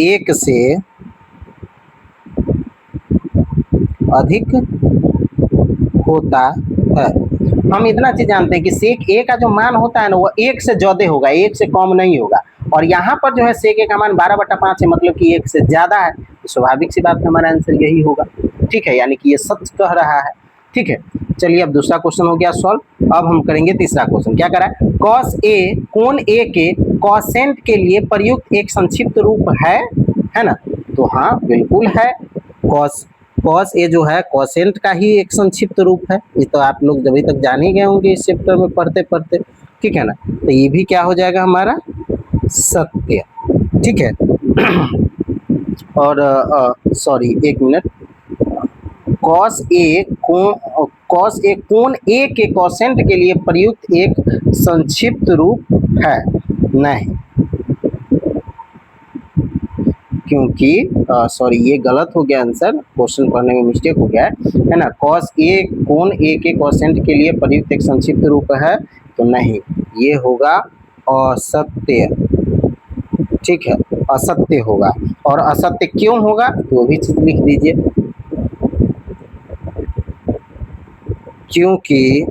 एक से अधिक होता है। हम इतना चीज जानते हैं कि सेक ए का जो मान होता है ना वो एक से ज्यादा होगा, एक से कम नहीं होगा। और यहाँ पर जो है सेक ए का मान 12/5 है, मतलब कि एक से ज्यादा है। तो स्वाभाविक सी बात है हमारा आंसर यही होगा। ठीक है, यानी कि ये सच कह रहा है। ठीक है, चलिए अब दूसरा क्वेश्चन हो गया सॉल्व। अब हम करेंगे तीसरा क्वेश्चन। क्या करा है? कॉस ए कोण ए के कॉसेंट के लिए प्रयुक्त एक संक्षिप्त रूप है ना? तो हाँ बिल्कुल है। कॉस ए जो है कॉसेंट का ही एक संक्षिप्त रूप है। ये तो आप लोग अभी तक जान ही गए होंगे इस चैप्टर में पढ़ते पढ़ते। ठीक है ना? तो ये भी क्या हो जाएगा हमारा सत्य। ठीक है और सॉरी एक मिनट, कॉस ए कोण ए के कॉसेंट के लिए प्रयुक्त एक संक्षिप्त रूप है नहीं, क्योंकि सॉरी ये गलत हो गया आंसर, क्वेश्चन पढ़ने में मिस्टेक हो गया है ना। कॉस ए कोण ए के कॉसेंट के लिए प्रयुक्त एक संक्षिप्त रूप है तो नहीं, ये होगा असत्य। ठीक है, असत्य होगा। और असत्य क्यों होगा तो वो भी चीज लिख दीजिए, क्योंकि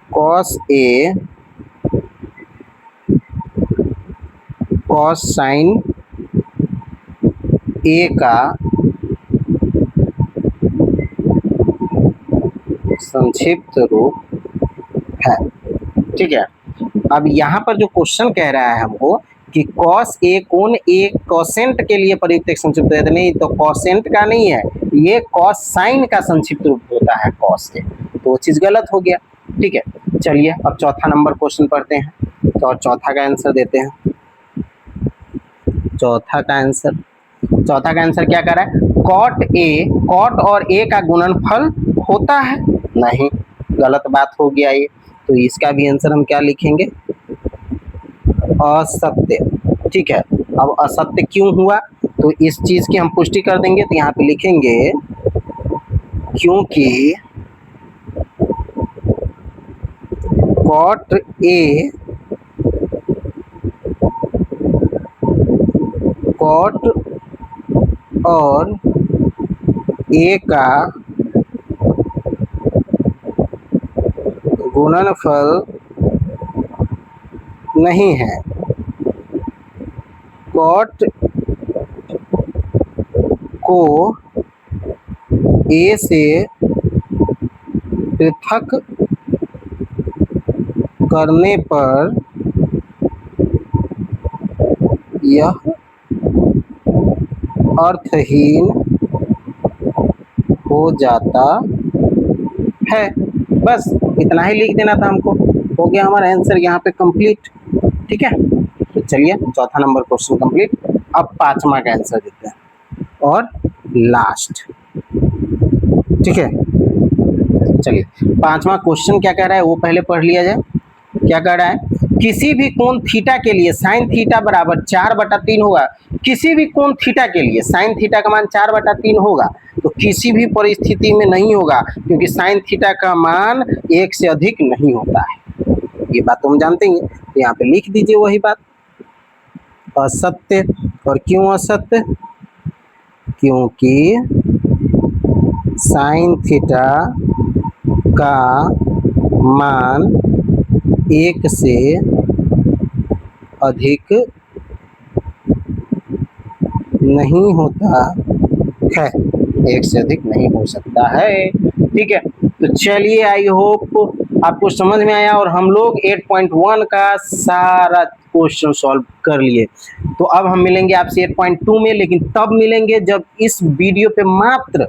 कॉस ए कॉस साइन ए का संक्षिप्त रूप है। ठीक है, अब यहाँ पर जो क्वेश्चन कह रहा है हमको कि कॉस ए कोण ए कॉसेंट के लिए प्रयुक्त एक संक्षिप्त रूप है, नहीं तो कॉसेंट का नहीं है, ये कॉस साइन का संक्षिप्त रूप होता है कॉस के, तो वो चीज गलत हो गया। ठीक है, चलिए अब चौथा नंबर क्वेश्चन पढ़ते हैं। तो और चौथा का आंसर देते हैं। चौथा का आंसर क्या कर रहा है? कॉट और ए का गुणनफल होता है नहीं, गलत बात हो गया ये। तो इसका भी आंसर हम क्या लिखेंगे? असत्य। ठीक है, अब असत्य क्यों हुआ तो इस चीज की हम पुष्टि कर देंगे। तो यहाँ पे लिखेंगे क्योंकि कॉट ए कॉट और ए का गुणनफल नहीं है। कॉट को ए से पृथक करने पर यह अर्थहीन हो जाता है। बस इतना ही लिख देना था हमको, हो गया हमारा आंसर यहाँ पे कंप्लीट। ठीक है, तो चलिए चौथा नंबर क्वेश्चन कंप्लीट। अब पांचवा का आंसर देते हैं और लास्ट। ठीक है, चलिए पांचवा क्वेश्चन क्या कह रहा है वो पहले पढ़ लिया जाए। क्या कह रहा है? किसी भी कोण थीटा के लिए साइन थीटा बराबर 4/3 होगा। किसी भी कोण थीटा के लिए साइन थीटा का मान 4/3 होगा, तो किसी भी परिस्थिति में नहीं होगा, क्योंकि साइन थीटा का मान 1 से अधिक नहीं होता है। ये बात तो हम जानते ही हैं, तो यहाँ पे लिख दीजिए वही बात, असत्य। और क्यों असत्य? क्योंकि साइन थीटा का मान 1 से अधिक नहीं होता है, 1 से अधिक नहीं हो सकता है। ठीक है, तो चलिए आई होप आपको समझ में आया और हम लोग 8.1 का सारा क्वेश्चन सॉल्व कर लिए। तो अब हम मिलेंगे आपसे 8.2 में, लेकिन तब मिलेंगे जब इस वीडियो पे मात्र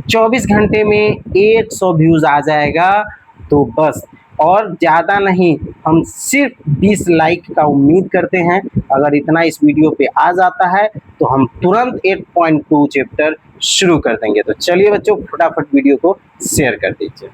24 घंटे में 100 व्यूज आ जाएगा। तो बस, और ज़्यादा नहीं, हम सिर्फ 20 लाइक का उम्मीद करते हैं। अगर इतना इस वीडियो पे आ जाता है तो हम तुरंत 8.2 चैप्टर शुरू कर देंगे। तो चलिए बच्चों, फटाफट वीडियो को शेयर कर दीजिए।